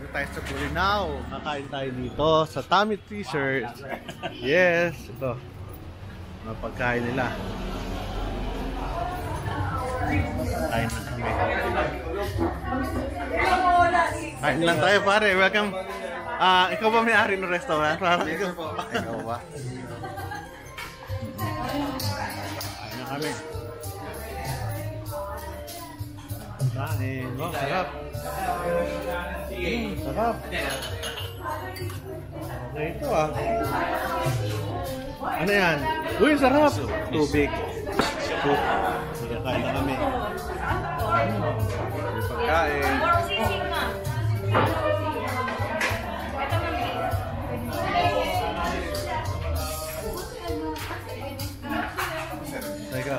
Dito tayo sa Bolinao. Kakain tayo dito sa Tommy T-shirt. Yes, ito. Mga pagkain nila. Kain na kami. Kain lang tayo pare. Welcome. Ikaw ba may-ari ng restaurant? Ikaw ba? Kain na kami. Kain. Oh, sarap. Sarap. Okay, ito Ano yan? Uy, sarap. Tubig. Soup. Sige, kain na kami. May pagkain.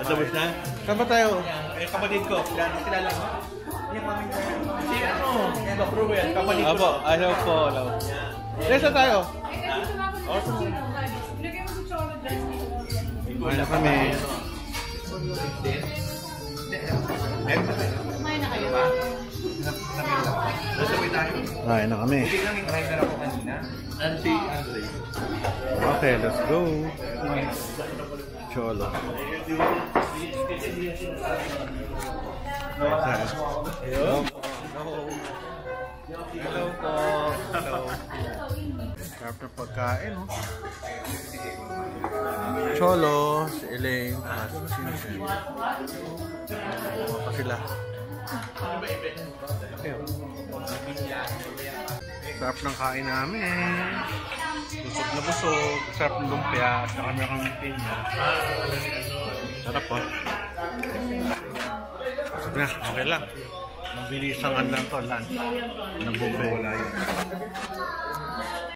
Tapos na? Saan ba tayo? Kapatid ko. Kilala mo? Si ano? Cruel. Kapatid ko. Abo, ayaw po. Saan tayo? Kumain na kami. Kumain na kayo? Kumain na kami. Driver ako kanina. Andre. Okay, let's go. Cholo. Hello po. Hello. Sarap na pagkain, oh. Cholo, si Elaine, at si Sinsen. Pa sila. Sarap ng kain namin. Busog na busog. Sarap ng lumpia. At saka meron ng pinya. Sarap po. Busog na. Okay lang. Mabilis ang lang to. Lunch. Ng buffet.